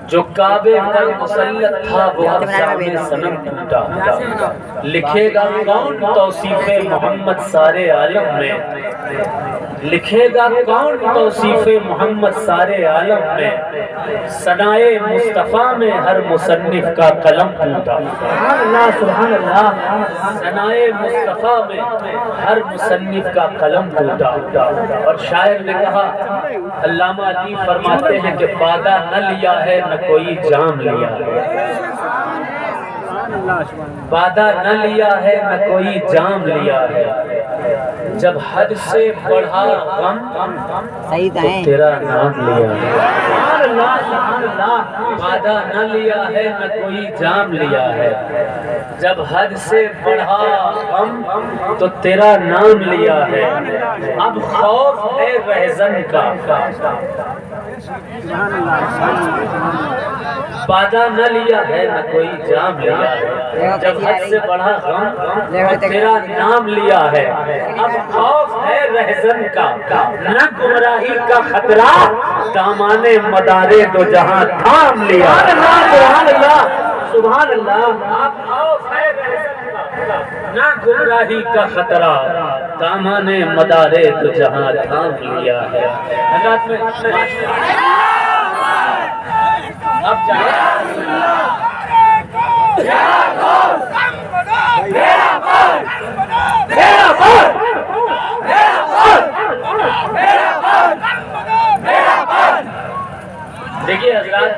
جو کعبے پر مسلط تھا وہ افسانے صنم ٹوٹا، لکھے گا کون توصیف محمد سارے عالم میں، لکھے گا کون توصیف محمد سارے عالم میں، ثنائے مصطفیٰ میں ہر مصنف کا قلم ٹوٹا، سبحان اللہ سبحان اللہ، ثنائے مصطفیٰ میں ہر مصنف کا قلم ٹوٹا۔ اور شاعر نے کہا، علامہ علی فرماتے ہیں کہ بادہ نہ لیا ہے نہ کوئی جام لیا ہے، بادہ نہ لیا ہے نہ کوئی جام لیا ہے، جب حد سے بڑھا غم تو تیرا نام لیا ہے، وعدہ نہ لیا ہے نہ کوئی جام لیا ہے، جب حد سے بڑھا غم تو تیرا نام لیا ہے، اب خوف ہے رہزن کا، وعدہ نہ لیا ہے نہ کوئی جام لیا ہے، جب حد سے بڑھا غم تو تیرا نام لیا ہے، اب خوف ہے رہزن کا، نہ گمراہی کا خطرہ، دامان مدارے دو جہاں تھام لیا۔ سبحان اللہ سبحان اللہ، اب خوف ہے رہزن کا، نہ گمراہی کا خطرہ، دامان مدارے دو جہاں تھام لیا ہے۔ حضرات میں اب دیکھیے حضرات،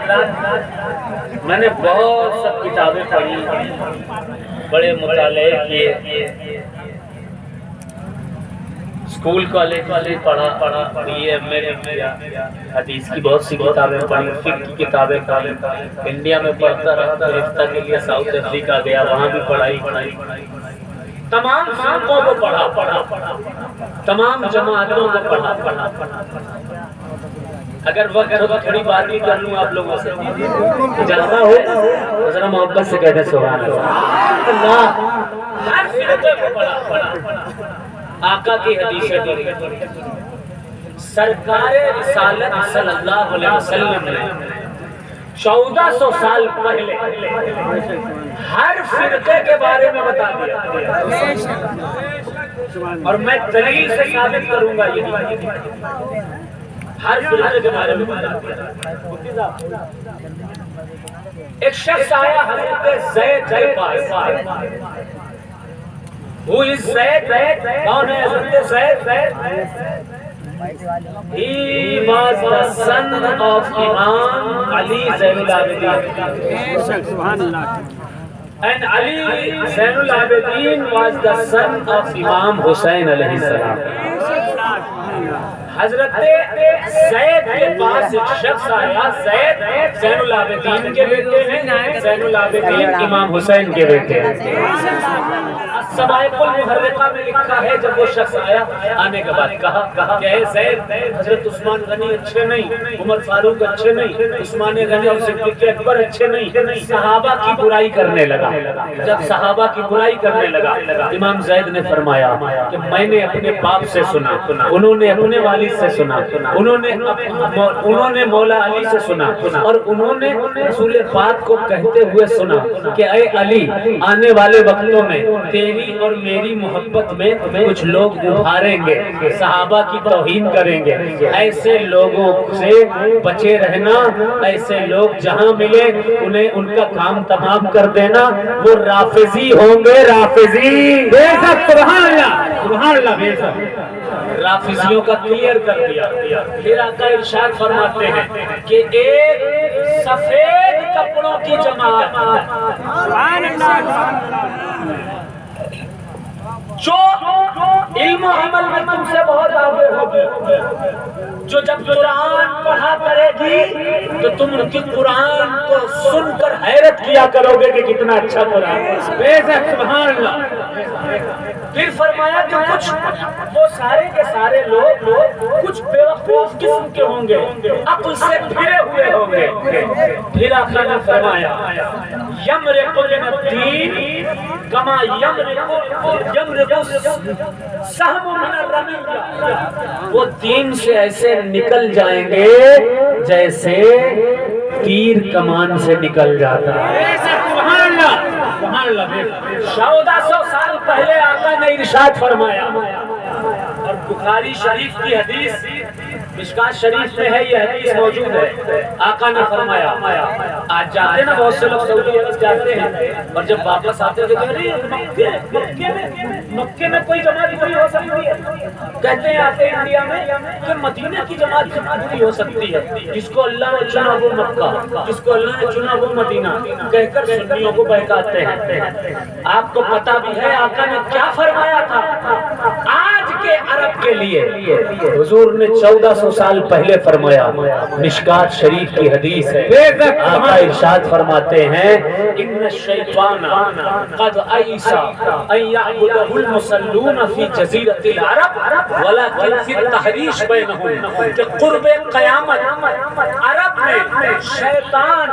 میں نے بہت سب کتابیں پڑھی، بڑے مطالعے کیے، اسکول کالج والے پڑھا، ایم اے کیا، حدیث کی بہت سی کتابیں پڑھی، فقہ کی کتابیں پڑھی، انڈیا میں پڑھتا رہا، رفتہ کے لیے ساؤتھ افریقہ گیا، وہاں بھی پڑھائی، تمام فرقوں کو پڑھا، تمام جماعتوں کو پڑھا۔ اگر وقت ہو تو تھوڑی بات بھی کر لوں آپ لوگوں سے، اجازت ہو تو ذرا محبت سے کہتے سبحان اللہ۔ ہر فرقے کو پڑھا، آقا کی حدیثیں پڑھی، سرکار رسالت صلی اللہ علیہ وسلم نے 1400 سال پہلے ہر فرقے کے بارے میں بتا دیا، اور میں دلیل سے ثابت کروں گا یہ ہر فرقے کے بارے میں بتا دیا۔ ایک شخص آیا حضرت زید کے پاس، Who is Zayd? کون ہے حضرت زید؟ He was the son of Imam Ali Zain al-Abidin. And Ali Zain al-Abidin was the son of Imam Hussain alayhi salam. حضرت زید کے پاس ایک شخص آیا، زید زین العابدین کے بیٹے ہیں، زین العابدین امام حسین کے بیٹے ہیں۔ السوائق المحرقہ میں لکھا ہے، جب وہ شخص آیا، آنے کے بعد کہا کہ اے زید، حضرت عثمان غنی اچھے نہیں، عمر فاروق اچھے نہیں، عثمان غنی اور صدیق اکبر اچھے نہیں، صحابہ کی برائی کرنے لگا۔ جب صحابہ کی برائی کرنے لگا، امام زید نے فرمایا کہ میں نے اپنے باپ سے سنا، انہوں نے اپنے والد سے سنا، انہوں نے مولا علی سے سنا، اور انہوں نے رسول پاک کو کہتے ہوئے سنا کہ اے علی، آنے والے وقتوں میں تیری اور میری محبت میں کچھ لوگ ابھاریں گے، صحابہ کی توہین کریں گے، ایسے لوگوں سے بچے رہنا، ایسے لوگ جہاں ملے انہیں ان کا کام تمام کر دینا، وہ رافضی ہوں گے، رافضی۔ بے شک سبحان اللہ سبحان اللہ، بے شک رافضیوں کا کلیئر کر دیا۔ پھر آقا ارشاد فرماتے ہیں کہ ایک سفید کپڑوں کی جماعت جو علم و عمل میں تم سے بہت آگے ہوگی، جو جب قرآن پڑھا کرے گی تو تم ان کی قرآن کو سن کر حیرت کیا کرو گے کہ کتنا اچھا قرآن ہے۔ بے شک سبحان اللہ۔ پھر فرمایا کہ کچھ وہ سارے کے سارے لوگ کچھ بیوقوف قسم کے ہوں گے، عقل سے پھرے ہوئے ہوں گے۔ پھر آقا نے فرمایا یمرق من الدین کما یمرق السهم من الرمیہ، وہ دین سے ایسے نکل جائیں گے جیسے تیر کمان سے نکل جاتا ہے۔ سبحان اللہ سبحان اللہ بے شک۔ 1400 سال پہلے آقا نے ارشاد فرمایا، اور بخاری شریف کی حدیث مشکات شریف میں ہے، یہ حدیث موجود ہے۔ آقا نے فرمایا، آج جاتے نا بہت سے لوگ سعودی عرب جاتے ہیں اور جب واپس آتے ہیں تو مکے میں کوئی جماعت پوری ہو سکتی ہے، کہتے ہیں آتے ہیں انڈیا میں کہ مدینہ کی جماعت پوری ہو سکتی ہے، جس کو اللہ نے چنا وہ مکہ، جس کو اللہ نے چنا وہ مدینہ کہہ کر سنیوں کو بہکاتے ہیں۔ آپ کو پتہ بھی ہے آقا نے کیا فرمایا تھا آج کے عرب کے لیے؟ حضور نے 1400 سال پہلے فرمایا، مشکات شریف کی حدیث ہے۔ آقا ارشاد فرماتے ہیں، ان الشیطان قد ایس ان یعبدہ المصلون فی جزیرۃ العرب ولکن فی التحریش بینہم، کہ قرب قیامت عرب میں شیطان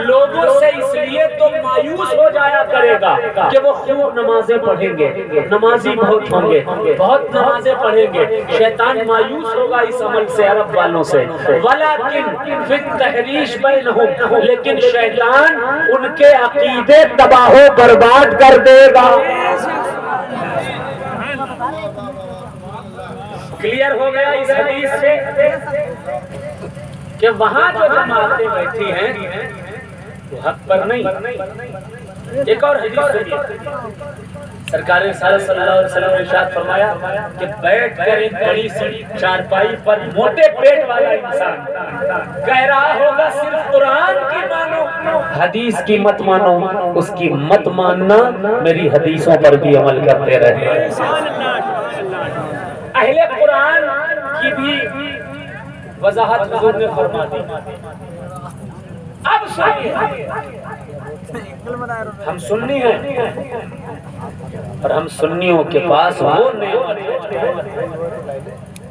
لوگوں سے اس لیے تو مایوس ہو جایا کرے گا کہ وہ خوب نمازیں پڑھیں گے، نمازی بہت ہوں گے، بہت نمازیں پڑھیں گے، شیطان مایوس ہوگا اس عمل سے عرب والوں سے، ولیکن فی التحریش بینہم، لیکن شیطان ان کے عقیدے تباہ و برباد کر دے گا۔ کلیئر ہو گیا اس حدیث سے کہ وہاں جو جماعتیں بیٹھی ہیں وہ حق پر نہیں۔ ایک اور حدیث سنیے، سرکار رسالت صلی اللہ علیہ وسلم نے ارشاد فرمایا کہ بیٹھ کر ایک بڑی سی چارپائی پر موٹے پیٹ والا انسان کہہ رہا ہوگا صرف قرآن کی مانو، حدیث کی مت مانو، اس کی مت ماننا، میری حدیثوں پر بھی عمل کرتے رہے۔ اہل قرآن کی بھی وضاحت حضور نے فرما دی۔ اب سنیے، ہم سنی ہیں اور ہم سنیوں کے پاس وہ نعمت ہے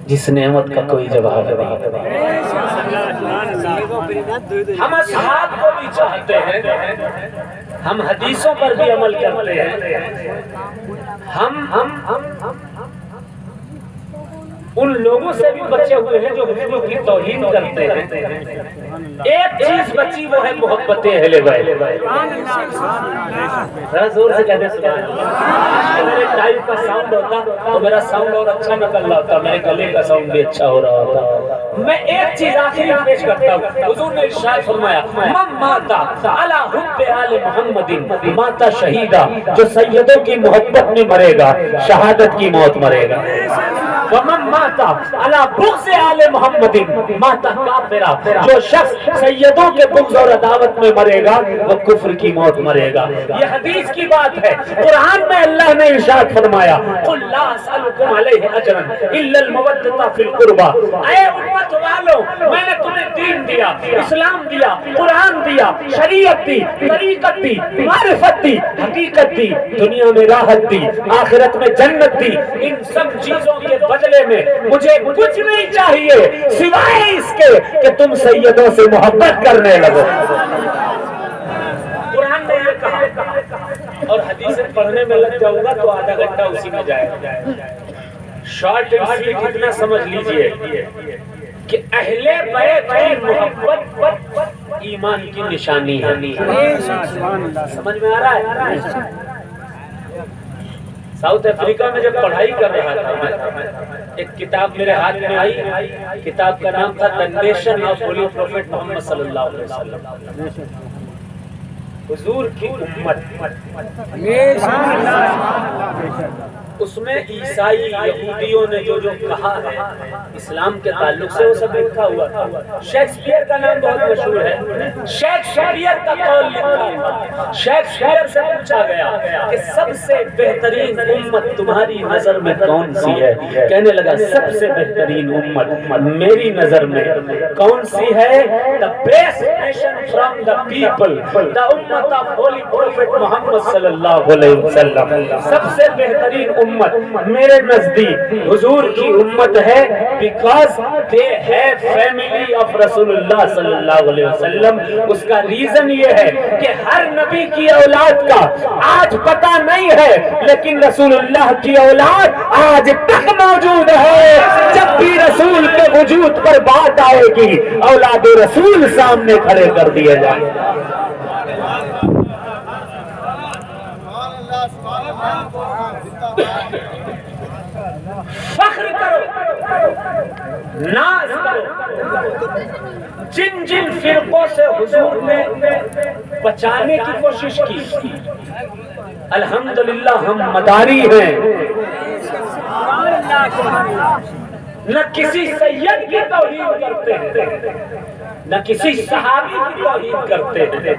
جس نعمت کا کوئی جواب نہیں۔ ہم اصحاب کو بھی چاہتے ہیں، ہم حدیثوں پر بھی عمل کرتے ہیں، ہم ان لوگوں سے بھی بچے ہوئے ہیں جو حضور کی توہین کرتے ہیں۔ ایک چیز بچی وہ ہے محبت اہل بیت۔ ذرا زور سے کہتے سبحان اللہ۔ میرے ٹائپ کا ساؤنڈ ہوتا تو میرا ساؤنڈ اور اچھا نکل رہا ہوتا، میرے گلے کا ساؤنڈ بھی اچھا ہو رہا ہوتا۔ میں ایک چیز آخری پیش کرتا ہوں، حضور نے ارشاد فرمایا، من مات علی حب آل محمد مات شہیدا، جو سیدوں کی محبت میں مرے گا شہادت کی موت مرے گا۔ ومن مات علی بغض آل محمد مات کافرا، جو شخص سیدوں کے بغض اور عداوت میں مرے گا وہ کفر کی موت مرے گا۔ یہ حدیث کی بات ہے، قرآن میں اللہ نے ارشاد فرمایا، قل لا اسألکم علیہ اجرا الا المودۃ فی القربى، اے امت والو میں نے تمہیں دین دیا، اسلام دیا، قرآن دیا، شریعت دی، طریقت دی، معرفت دی، حقیقت دی، دنیا میں راحت دی، آخرت میں جنت دی، ان سب چیزوں کے بدلے میں مجھے کچھ نہیں چاہیے سوائے اس کے کہ تم سیدوں سے محبت کرنے لگو۔ قرآن نے یہ کہا، اور حدیثیں پڑھنے میں لگ جاؤں گا تو آدھا گھنٹہ اسی میں جائے گا۔ شارٹ اینڈ سویٹ اتنا سمجھ لیجئے کہ اہل بیت کی محبت ایمان کی نشانی ہے۔ سمجھ میں آ رہا ہے؟ ساؤتھ افریقہ میں جب پڑھائی کر رہا تھا، ایک کتاب میرے ہاتھ میں آئی، کتاب کا نام تھا the nation of holy prophet Muhammad صلی اللہ علیہ وسلم، حضور کی امت۔ اس میں عیسائی یہودیوں نے جو کہا ہے اسلام کے تعلق سے وہ سب لکھا ہوا تھا۔ شیکسپیئر کا نام بہت مشہور ہے، شیکسپیئر کا قول لکھا ہے۔ شیکسپیئر سے پوچھا گیا کہ سب سے بہترین امت تمہاری نظر میں کون سی ہے؟ کہنے لگا سب سے بہترین امت میری نظر میں کون سی ہے؟ the best nation from the people, the امت of holy prophet محمد صلی اللہ علیہ وسلم، سب سے بہترین امت میرے نزدیک حضور کی امت ہے، بیکاز دے ہے فیملی آف رسول اللہ صلی اللہ علیہ وسلم۔ اس کا ریزن یہ ہے کہ ہر نبی کی اولاد کا آج پتہ نہیں ہے، لیکن رسول اللہ کی اولاد آج تک موجود ہے۔ جب بھی رسول کے وجود پر بات آئے گی اولاد رسول سامنے کھڑے کر دیے جائیں۔ فخر کرو، ناز کرو، جن جن فرقوں سے حضور نے بچانے کی کوشش کی، الحمدللہ ہم مداری ہیں۔ نہ کسی سید کی توہین کرتے ہیں، نہ کسی صحابی کی توہین کرتے ہیں،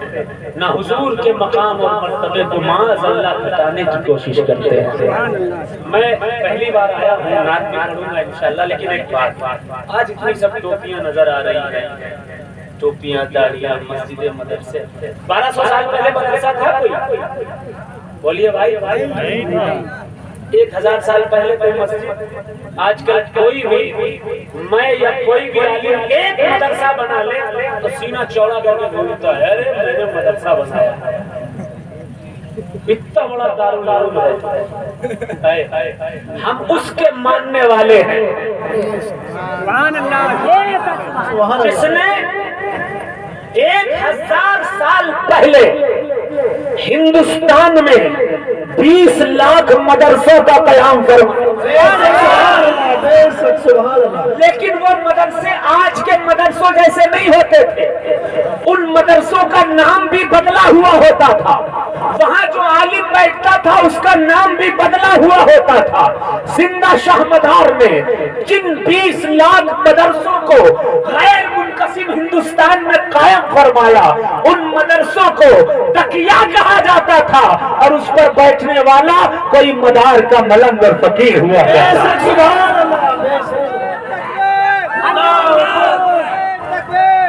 نہ حضور کے مقام اور مرتبے کو معاذ اللہ بتانے کی کوشش کرتے ہیں۔ میں پہلی بار آیا ہوں، رات میں پڑھوں گا انشاءاللہ، لیکن ایک بات، آج اتنی سب ٹوپیاں نظر آ رہی ہیں، ٹوپیاں، داڑیاں، مسجد مدرسے۔ 1200 سال پہلے مدرسہ تھا کوئی؟ بولیے بھائی، 1000 سال پہلے کوئی مسجد؟ آج کل کوئی بھی، میں یا کوئی بھی عالم ایک مدرسہ بنا لے تو سینہ چوڑا کر کے بولتا ہے ارے میں نے مدرسہ بنایا ہے۔ اتنا بڑا دارالعلوم ہے، ہم اس کے ماننے والے ہیں جس نے 1000 سال پہلے ہندوستان میں 20 لاکھ مدرسوں کا قیام فرمایا، لیکن وہ مدرسے آج کے مدرسوں جیسے نہیں ہوتے تھے، ان مدرسوں کا نام بھی بدلا ہوا ہوتا تھا، وہاں جو عالم بیٹھتا تھا اس کا نام بھی بدلا ہوا ہوتا تھا۔ زندہ شاہ مدار نے جن 20 لاکھ مدرسوں کو غیر منقسم ہندوستان میں قائم فرمایا، ان مدرسوں کو تکیہ کہا جاتا تھا، اور اس پر بیٹھنے والا کوئی مدار کا ملنگ اور فقیر ہوا کرتا۔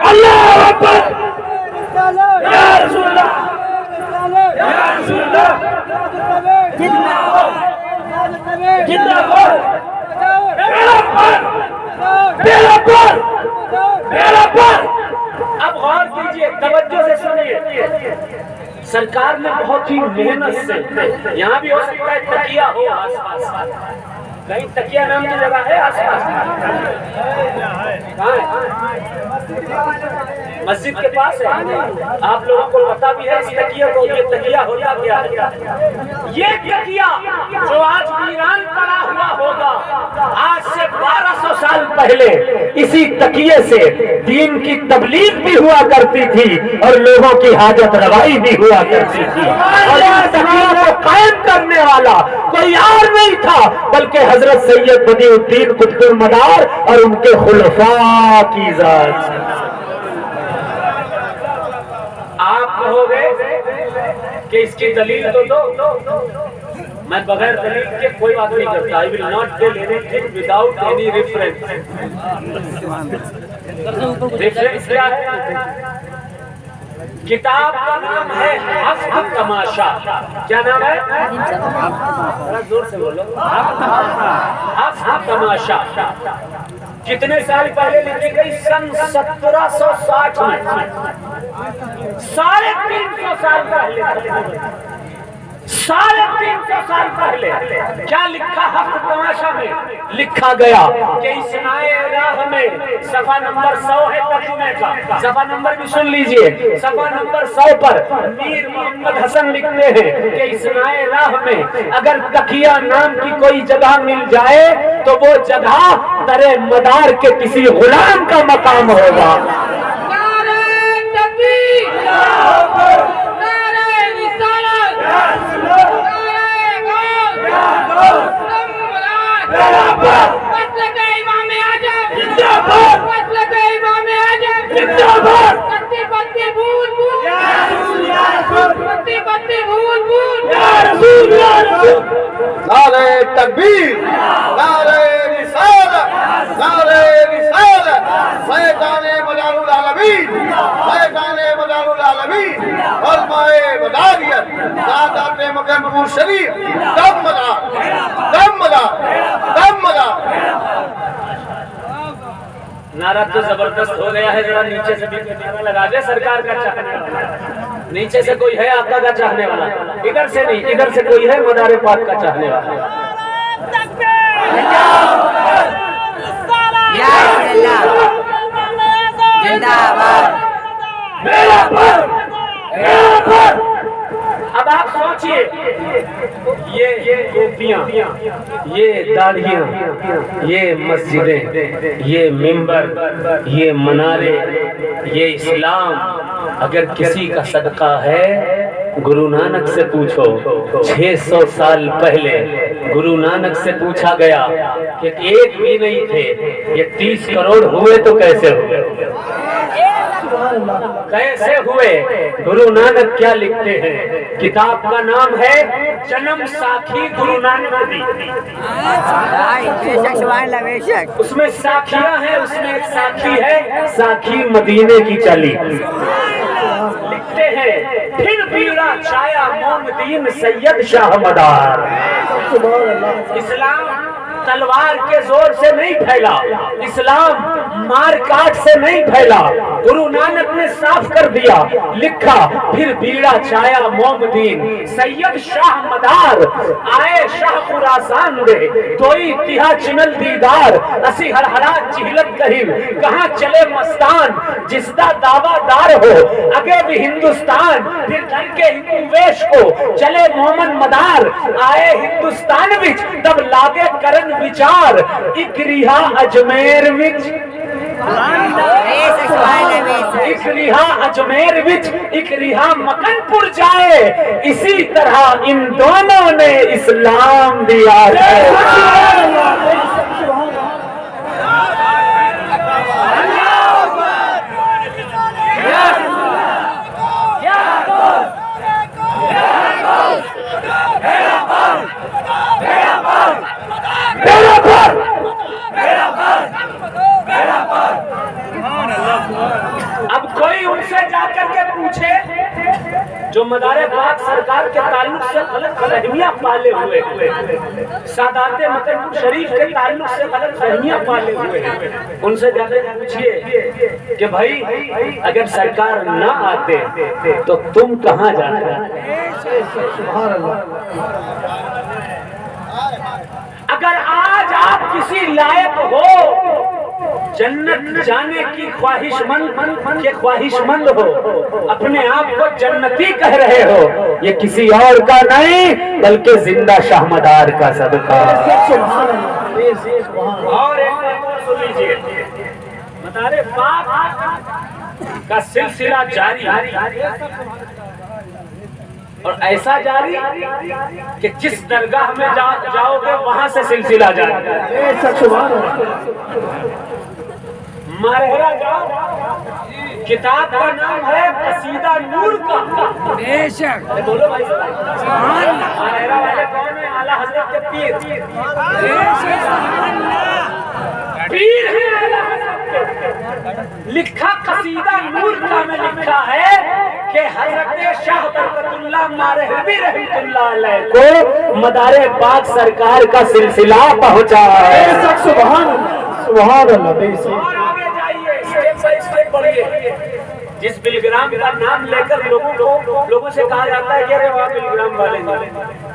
اللہ اکبر، یا رسول اللہ، یا رسول اللہ، جتنا ہو جتنا ہو میرا پر میرا پر میرا پر۔ اب غور کیجئے، توجہ سے سنیے، سرکار نے بہت ہی محنت سے، یہاں بھی ہو سکتا ہے تکیہ ہو آس پاس، کہیں تکیہ نام کی جگہ ہے آس پاس؟ مسجد کے پاس ہے، آپ لوگوں کو پتا بھی ہے اس تکیہ کو، یہ تکیہ ہوتا کیا ہے؟ یہ تکیہ جو آج ایران پڑا ہوا ہوگا، آج سے 1200 سال پہلے اسی تکیے سے دین کی تبلیغ بھی ہوا کرتی تھی اور لوگوں کی حاجت روائی بھی ہوا کرتی تھی، اور اس تکیہ کو قائم کرنے والا کوئی اور نہیں تھا بلکہ حضرت سید بدیع الدین قطب المدار اور ان کے خلفاء کی ذات۔ آپ کہو گے کہ اس کی دلیل تو دو، میں بغیر دلیل کے کوئی بات نہیں کرتا۔ I will not tell anything without any reference۔ Reference کیا ہے؟ کتاب کا نام ہے حفظ تماشا۔ کیا نام ہے؟ ذرا زور سے بولو، حفظ تماشا۔ کتنے سال پہلے لکھی گئی؟ سن 1760 میں، 350 سال پہلے، 350 سال پہلے کیا لکھا حفظ تماشا میں؟ لکھا گیا کہ اسنائے راہ میں، صفحہ نمبر 100 ہے ترجمے کا، صفحہ نمبر بھی سن لیجئے، صفحہ نمبر 100 پر میر محمد حسن لکھتے ہیں کہ اسنائے راہ میں اگر تکیہ نام کی کوئی جگہ مل جائے تو وہ جگہ در مدار کے کسی غلام کا مقام ہوگا۔ نعرہ تکبیر، نعرہ رسالت، نعرہ رسالت، میدان مجاہد العالمین فیضان مدار العالمین علماء مداریت سادات مکرم پور شریف دم مدار دم مدار دم مدار. نعرہ تو زبردست ہو گیا ہے. ذرا نیچے سے بھی نعرہ لگا دے سرکار کا چاہنے والا. نیچے سے کوئی ہے آقا کا چاہنے والا؟ ادھر سے نہیں, ادھر سے کوئی ہے مدار پاک کا چاہنے والا؟ اب آپ سوچئے, یہ ٹوپیاں, یہ داڑھیاں, یہ مسجدیں, یہ منبر, یہ منارے, یہ اسلام اگر کسی کا صدقہ ہے, گرو نانک سے پوچھو. 600 سال پہلے گرو نانک سے پوچھا گیا کہ ایک بھی نہیں تھے, یہ 30 کروڑ ہوئے تو کیسے ہوئے؟ کیسے ہوئے؟ گرو نانک کیا لکھتے ہیں؟ کتاب کا نام ہے جنم ساکھی گرو نانک دی. اس میں ساکھیاں ہیں, اس میں ایک ساکھی ہے ساکھی مدینے کی چلی. لکھتے ہیں پھر بیڑا چھایا مومدین سید شاہ مدار. اسلام تلوار کے زور سے نہیں پھیلا, اسلام مار کاٹ سے نہیں پھیلا. گرو نانک نے صاف کر دیا, لکھا پھر بیڑا چھایا مومدین سید شاہ مدار. آئے شاہ خراسان دے دوئی تہا چنل دیدار. اسی ہر ہرات چہلت کہیم کہاں چلے مستان. جس دا دعویٰ دار ہو اگے بھی ہندوستان, پھر گھر کے ہندو ویش کو چلے مومن مدار. آئے ہندوستان وچ تب لاگے کرن وچار, ایک ریہا اجمیر وچ, ایک ریہا اجمیر وچ, ایک ریہا مکن پور جائے. اسی طرح ان دونوں نے اسلام دیا ہے. اب کوئی ان سے جا کر کے پوچھے جو مدار پاک سرکار کے تعلق سے غلط فہمیاں پالے ہوئے, سادات مکرم شریف کے تعلق سے غلط فہمیاں پالے ہوئے, ان سے جا کر پوچھئے کہ بھائی اگر سرکار نہ آتے تو تم کہاں جاتے؟ اگر آج آپ کسی لائق ہو جنت جانے کی خواہش مند ہو, اپنے آپ کو جنتی کہہ رہے ہو, یہ کسی اور کا نہیں بلکہ زندہ شاہ مدار کا صدقہ. اور ایک بات سن لیجیے, مدار پاک کا سلسلہ جاری اور ایسا جاری کہ جس درگاہ میں جاؤ گے وہاں سے سلسلہ جاری. مارہرہ جاؤ, کتاب کا نام ہے قصیدہ نور کا. بولو بھائی, مارہرہ والے کون ہیں؟ اعلیٰ حضرت کے پیر. پیر ہیں اعلیٰ حضرت کے. لکھا قصیدہ نور کا میں لکھا ہے کہ حضرت شاہ برکت اللہ مارہوی رحمت اللہ علیہ کو مدار پاک سرکار کا سلسلہ پہنچا ہے. سبحان اللہ, سبحان اللہ. اور آگے جائیے, اسٹیپ بائی اسٹیپ بڑھیے. جس بلگرام کا نام لے کر لوگوں سے کہا جاتا ہے کہ وہ بلگرام والے.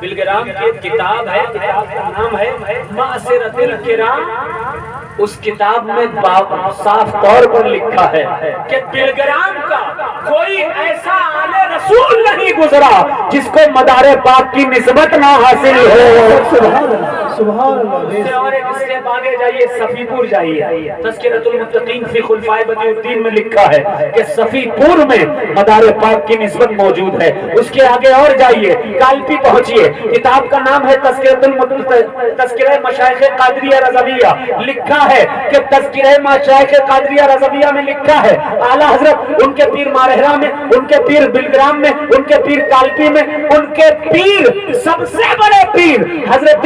بلگرام کی ایک کتاب ہے, کتاب کا نام ہے معاشرۃ الکرام. اس کتاب میں صاف طور پر لکھا ہے کہ بلگرام کا کوئی ایسا آل رسول نہیں گزرا جس کو مدار پاک کی نسبت نہ حاصل ہو. سبحان اللہ. اور ایک اسٹیپ آگے جائیے, صفی پور جائیے. تذکرۃ المتقین فی خلفائے بدیع الدین میں لکھا ہے کہ صفی پور میں مدار پاک کی نسبت موجود ہے. اس کے آگے اور جائیے, کالپی پہنچیے, کتاب کا نام ہے تذکرہ مشائخ قادریہ رضویہ. لکھا ہے کہ تذکرہ مشائخ قادریہ رضویہ میں لکھا ہے اعلیٰ حضرت ان کے پیر مارہرہ میں, ان کے پیر بلگرام میں, ان کے پیر کالپی میں, ان کے پیر سب سے بڑے پیر حضرت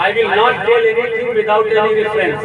I will not tell anything without any reference.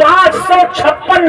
556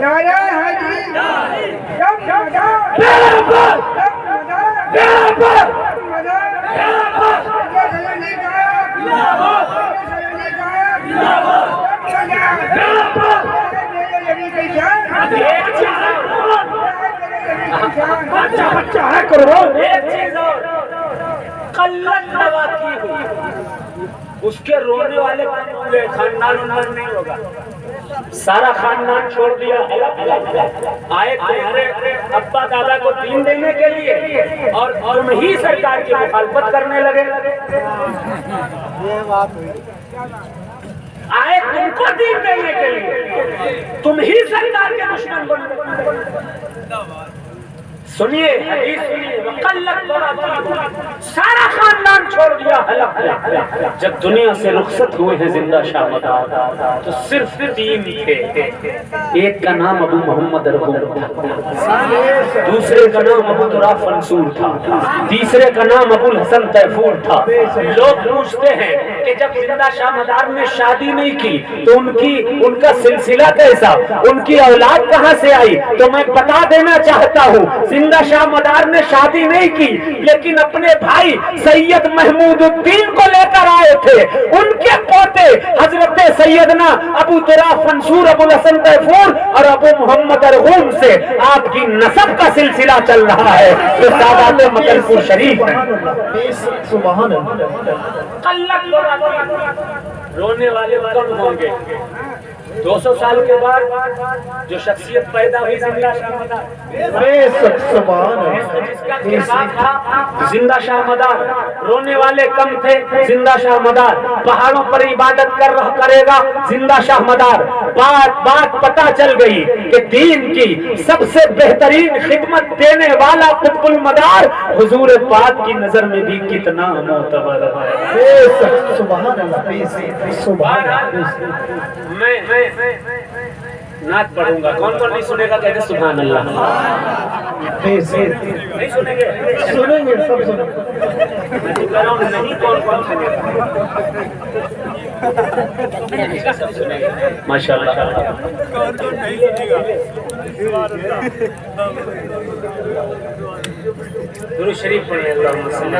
نعرہ حیدری جب مدار بیڑا پر جب مدار بیڑا پر مدار بیڑا پر سیدی صاحب سیدی صاحب بیڑا پر نبی کی شان ایک چیز اور، بچہ بچہ ہے کرو ایک چیز اور، قلت نواکی ہو، اس کے رونے والے پورے خاندان انہر نہیں ہوگا، سارا خاندان چھوڑ دیا، آئے تمہارے ابا دادا کو دین دینے کے لیے اور تم ہی سرکار کی مخالفت کرنے لگے، آئے تم کو دین دینے کے لیے تم ہی سرکار کے دشمن بن، سنیے حدیث سنیے، وقلت بواکی، سارا خاندان چھوڑ دیا، حلق جب دنیا سے رخصت ہوئے ہیں زندہ شاہ مدار تو صرف تین تھے، ایک کا نام ابو محمد ارغم تھا، دوسرے کا نام ابو طراف منصور تھا، تیسرے کا نام ابو الحسن تیفور تھا۔ لوگ پوچھتے ہیں کہ جب زندہ شاہ مدار نے شادی نہیں کی تو ان کا سلسلہ کیسا، ان کی اولاد کہاں سے آئی؟ تو میں بتا دینا چاہتا ہوں، زندہ شاہ مدار نے شادی نہیں کی لیکن اپنے بھائی سید محمود الدین کو لے کر آئے تھے، ان کے پوتے حضرت سیدنا ابو طراف منصور، ابو الحسن تیفور اور ابو محمد ارغم سے آپ کی نسب کا سلسلہ چل رہا ہے جو سادات مکن پور شریف ہیں۔ سبحان اللہ۔ رونے والے کم ہوں گے، 200 سال کے بعد جو شخصیت پیدا ہوئی زندہ شاہ مدار، سبحان اللہ۔ جس کا کردار تھا زندہ شاہ مدار، رونے والے کم تھے، زندہ شاہ مدار پہاڑوں پر عبادت کرے گا، زندہ شاہ مدار بات پتہ چل گئی کہ دین کی سب سے بہترین خدمت دینے والا قطب المدار حضور پاک کی نظر میں بھی کتنا معتبر ہے۔ سبحان اللہ۔ سبحان اللہ۔ میں نعت پڑھوں گا، کون کون نہیں سنے گا کہتے سبحان اللہ؟ نہیں سنیں گے؟ سنیں گے، سب سنیں گے۔ میں تو کہہ رہا ہوں نہیں، کون کون سنے گا؟ سب سنیں گے، ماشاءاللہ۔ درود شریف پڑھیں، اللہم صلی